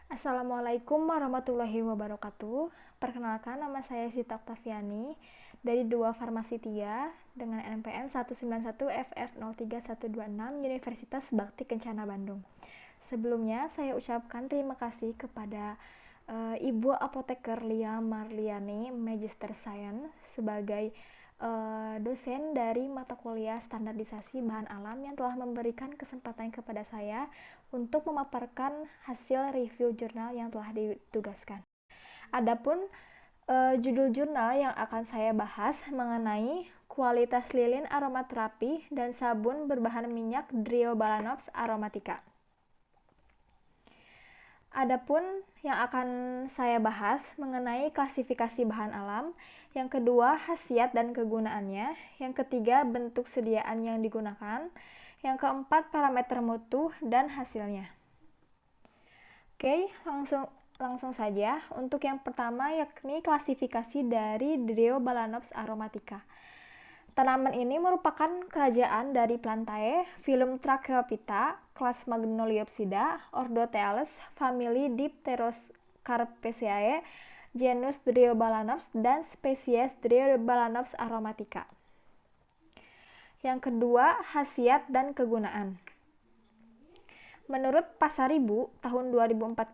Assalamualaikum warahmatullahi wabarakatuh. Perkenalkan, nama saya Sita Oktaviani dari 2 Farmasi 3 dengan NPM 191FF03126 Universitas Bakti Kencana Bandung. Sebelumnya saya ucapkan terima kasih kepada Ibu Apoteker Lia Marliani, Magister Science, sebagai dosen dari mata kuliah standarisasi bahan alam yang telah memberikan kesempatan kepada saya untuk memaparkan hasil review jurnal yang telah ditugaskan. Adapun judul jurnal yang akan saya bahas mengenai kualitas lilin aromaterapi dan sabun berbahan minyak Driobalanops aromatica. Adapun yang akan saya bahas mengenai klasifikasi bahan alam, yang kedua khasiat dan kegunaannya, yang ketiga bentuk sediaan yang digunakan, yang keempat parameter mutu dan hasilnya. Oke, langsung saja. Untuk yang pertama yakni klasifikasi dari Driobalanops aromatica. Tanaman ini merupakan kerajaan dari Plantae, filum Tracheophyta, kelas Magnoliopsida, ordo Thales, famili Dipteroscarpaceae, genus Driobalanops, dan spesies Driobalanops aromatica. Yang kedua, khasiat dan kegunaan. Menurut Pasaribu tahun 2014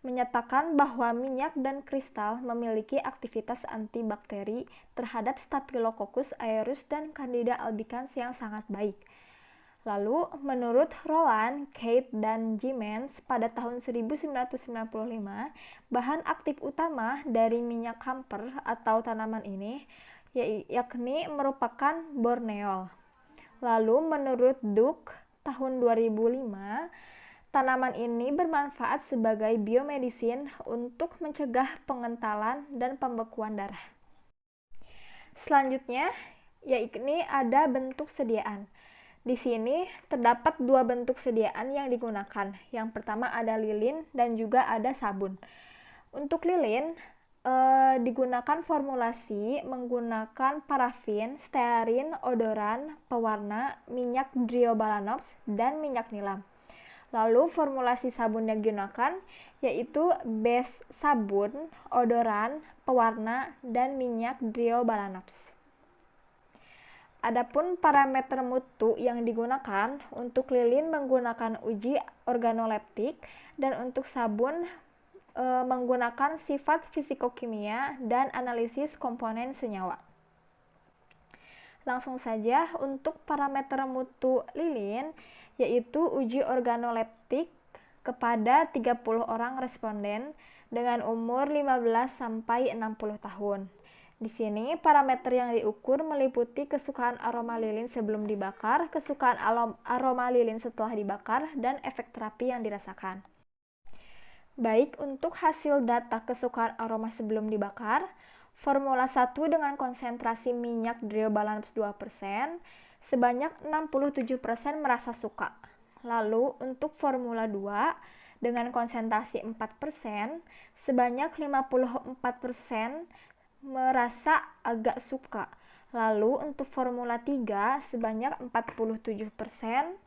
menyatakan bahwa minyak dan kristal memiliki aktivitas antibakteri terhadap Staphylococcus aureus dan Candida albicans yang sangat baik. Lalu, menurut Roland, Kate, dan Giemens pada tahun 1995, bahan aktif utama dari minyak camphor atau tanaman ini yakni merupakan borneol. Lalu, menurut Duke tahun 2005, tanaman ini bermanfaat sebagai biomedicine untuk mencegah pengentalan dan pembekuan darah. Selanjutnya, yakni ada bentuk sediaan. Di sini terdapat 2 bentuk sediaan yang digunakan. Yang pertama ada lilin dan juga ada sabun. Untuk lilin, digunakan formulasi menggunakan parafin, stearin, odoran, pewarna, minyak Driobalanops, dan minyak nilam. Lalu formulasi sabun yang digunakan yaitu base sabun, odoran, pewarna, dan minyak Driobalanops. Adapun parameter mutu yang digunakan untuk lilin menggunakan uji organoleptik dan untuk sabun menggunakan sifat fisikokimia dan analisis komponen senyawa. Langsung saja untuk parameter mutu lilin yaitu uji organoleptik kepada 30 orang responden dengan umur 15 sampai 60 tahun. Di sini parameter yang diukur meliputi kesukaan aroma lilin sebelum dibakar, kesukaan aroma lilin setelah dibakar, dan efek terapi yang dirasakan. Baik, untuk hasil data kesukaan aroma sebelum dibakar, formula 1 dengan konsentrasi minyak Driobalanops 2%, sebanyak 67% merasa suka. Lalu, untuk formula 2 dengan konsentrasi 4%, sebanyak 54% merasa agak suka. Lalu, untuk formula 3 sebanyak 47%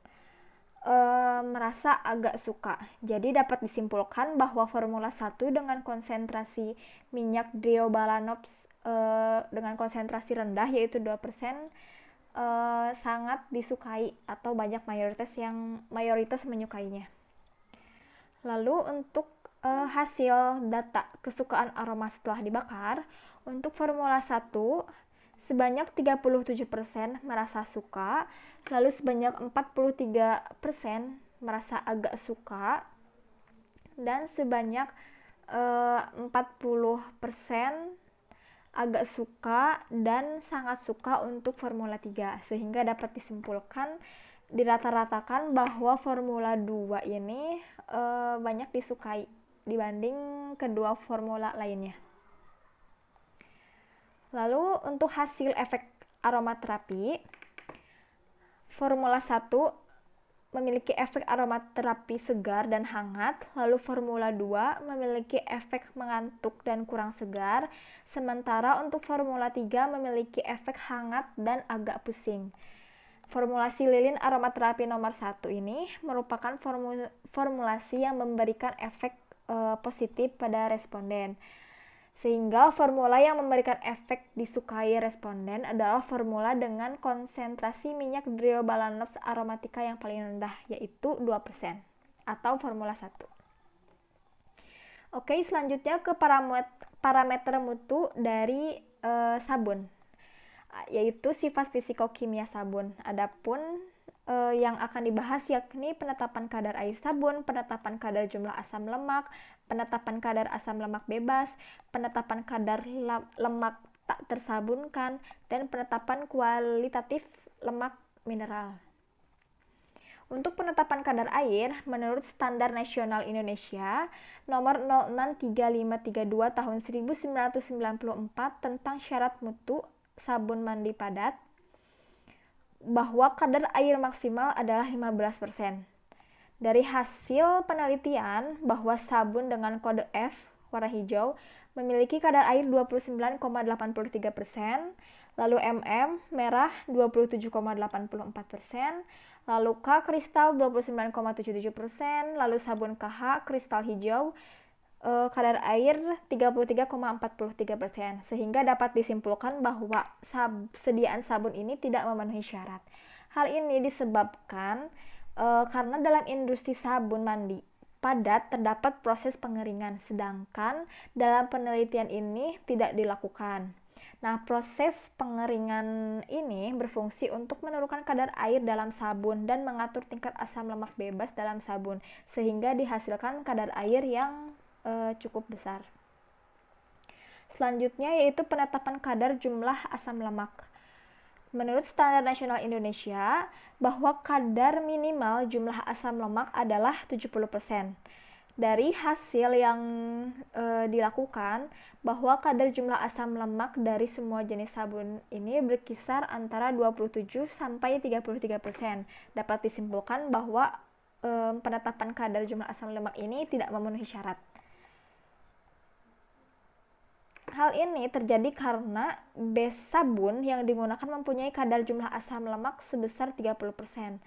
merasa agak suka. Jadi dapat disimpulkan bahwa formula 1 dengan konsentrasi minyak Driobalanops dengan konsentrasi rendah yaitu 2% sangat disukai atau banyak mayoritas menyukainya. Lalu untuk hasil data kesukaan aroma setelah dibakar, untuk formula 1 sebanyak 37% merasa suka, lalu sebanyak 43% merasa agak suka, dan sebanyak 40% agak suka dan sangat suka untuk formula 3, sehingga dapat disimpulkan dirata-ratakan bahwa formula 2 ini banyak disukai dibanding kedua formula lainnya. Lalu untuk hasil efek aromaterapi, formula 1 memiliki efek aromaterapi segar dan hangat, lalu formula 2 memiliki efek mengantuk dan kurang segar, sementara untuk formula 3 memiliki efek hangat dan agak pusing. Formulasi lilin aromaterapi nomor 1 ini merupakan formulasi yang memberikan efek positif pada responden. Sehingga formula yang memberikan efek disukai responden adalah formula dengan konsentrasi minyak Driobalanos aromatica yang paling rendah, yaitu 2% atau formula 1. Oke, selanjutnya ke parameter mutu dari sabun, yaitu sifat fisikokimia sabun. Adapun yang akan dibahas yakni penetapan kadar air sabun, penetapan kadar jumlah asam lemak, penetapan kadar asam lemak bebas, penetapan kadar lemak tak tersabunkan, dan penetapan kualitatif lemak mineral. Untuk penetapan kadar air, menurut Standar Nasional Indonesia nomor 063532 tahun 1994 tentang syarat mutu sabun mandi padat, bahwa kadar air maksimal adalah 15%. Dari hasil penelitian bahwa sabun dengan kode F warna hijau memiliki kadar air 29,83%, lalu MM merah 27,84%, lalu K kristal 29,77%, lalu sabun KH kristal hijau kadar air 33,43%, sehingga dapat disimpulkan bahwa sediaan sabun ini tidak memenuhi syarat. Hal ini disebabkan karena dalam industri sabun mandi padat terdapat proses pengeringan, sedangkan dalam penelitian ini tidak dilakukan. Nah, proses pengeringan ini berfungsi untuk menurunkan kadar air dalam sabun dan mengatur tingkat asam lemak bebas dalam sabun, sehingga dihasilkan kadar air yang cukup besar. Selanjutnya yaitu penetapan kadar jumlah asam lemak. Menurut Standar Nasional Indonesia, bahwa kadar minimal jumlah asam lemak adalah 70%. Dari hasil yang dilakukan, bahwa kadar jumlah asam lemak dari semua jenis sabun ini berkisar antara 27 sampai 33%. Dapat disimpulkan bahwa penetapan kadar jumlah asam lemak ini tidak memenuhi syarat. Hal ini terjadi karena base sabun yang digunakan mempunyai kadar jumlah asam lemak sebesar 30%.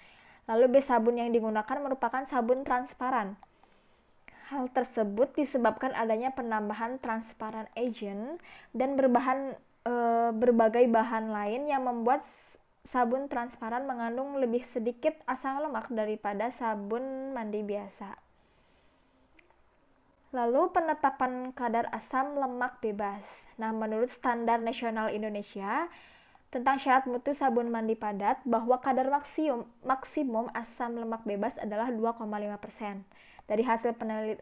Lalu base sabun yang digunakan merupakan sabun transparan. Hal tersebut disebabkan adanya penambahan transparan agent dan berbagai bahan lain yang membuat sabun transparan mengandung lebih sedikit asam lemak daripada sabun mandi biasa. Lalu penetapan kadar asam lemak bebas. Nah, menurut Standar Nasional Indonesia tentang syarat mutu sabun mandi padat, bahwa kadar maksimum asam lemak bebas adalah 2,5%. Dari hasil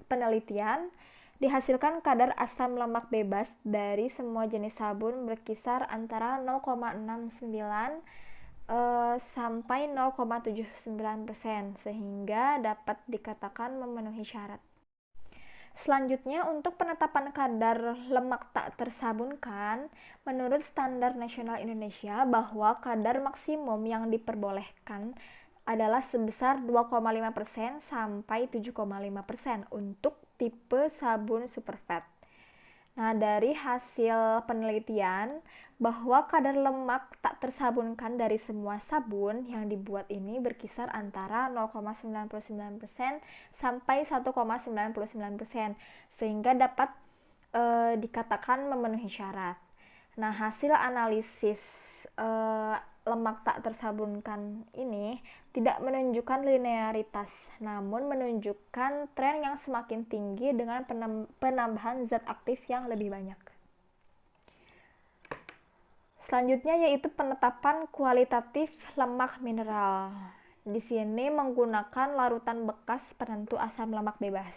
penelitian, dihasilkan kadar asam lemak bebas dari semua jenis sabun berkisar antara 0,69 sampai 0,79%, sehingga dapat dikatakan memenuhi syarat. Selanjutnya, untuk penetapan kadar lemak tak tersabunkan, menurut Standar Nasional Indonesia bahwa kadar maksimum yang diperbolehkan adalah sebesar 2,5% sampai 7,5% untuk tipe sabun superfat. Nah, dari hasil penelitian bahwa kadar lemak tak tersabunkan dari semua sabun yang dibuat ini berkisar antara 0,99% sampai 1,99%, sehingga dapat dikatakan memenuhi syarat. Nah, hasil analisis lemak tak tersabunkan ini tidak menunjukkan linearitas, namun menunjukkan tren yang semakin tinggi dengan penambahan zat aktif yang lebih banyak. Selanjutnya yaitu penetapan kualitatif lemak mineral. Di sini menggunakan larutan bekas penentu asam lemak bebas,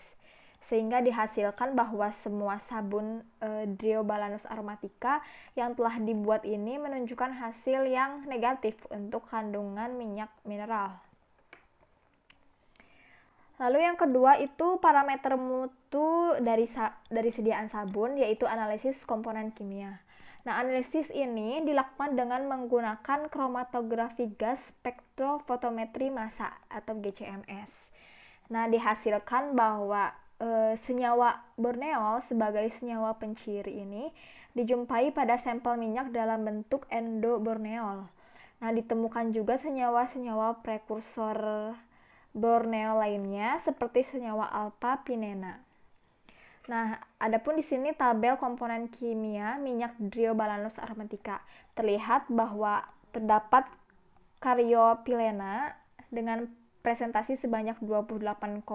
sehingga dihasilkan bahwa semua sabun Driobalanos aromatica yang telah dibuat ini menunjukkan hasil yang negatif untuk kandungan minyak mineral. Lalu yang kedua itu parameter mutu dari sediaan sabun, yaitu analisis komponen kimia. Nah, analisis ini dilakukan dengan menggunakan kromatografi gas spektrofotometri massa atau GCMS. Nah, dihasilkan bahwa senyawa borneol sebagai senyawa penciri ini dijumpai pada sampel minyak dalam bentuk endoborneol. Nah, ditemukan juga senyawa-senyawa prekursor borneol lainnya seperti senyawa alpha pinena. Nah, adapun di sini tabel komponen kimia minyak Driobalanus aromatica. Terlihat bahwa terdapat karyopilena dengan presentasi sebanyak 28,55%,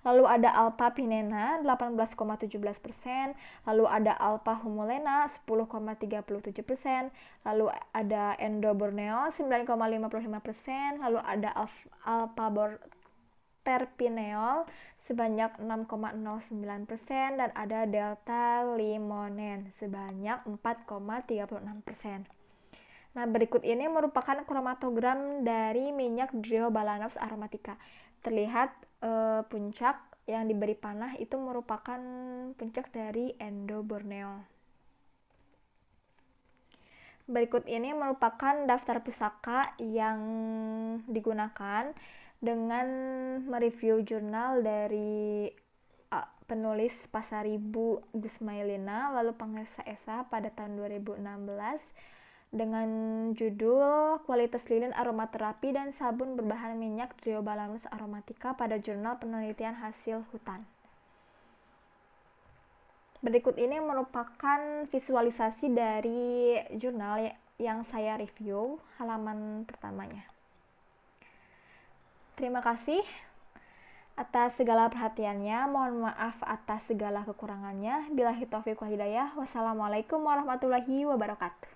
lalu ada alpha pinena 18,17%, lalu ada alpha humulena 10,37%, lalu ada endoborneo 9,55%, lalu ada alpha terpineol sebanyak 6,09% dan ada delta limonen sebanyak 4,36%. Nah, berikut ini merupakan kromatogram dari minyak Driobalanus aromatica. Terlihat puncak yang diberi panah itu merupakan puncak dari endoborneo. Berikut ini merupakan daftar pusaka yang digunakan dengan mereview jurnal dari penulis Pasaribu Gusmailina lalu Pangersa Esa pada tahun 2016 dengan judul Kualitas Lilin Aromaterapi dan Sabun Berbahan Minyak Driobalanus aromatica pada Jurnal Penelitian Hasil Hutan. Berikut ini merupakan visualisasi dari jurnal yang saya review, halaman pertamanya. Terima kasih atas segala perhatiannya. Mohon maaf atas segala kekurangannya. Billahi taufiq wal hidayah. Wassalamualaikum warahmatullahi wabarakatuh.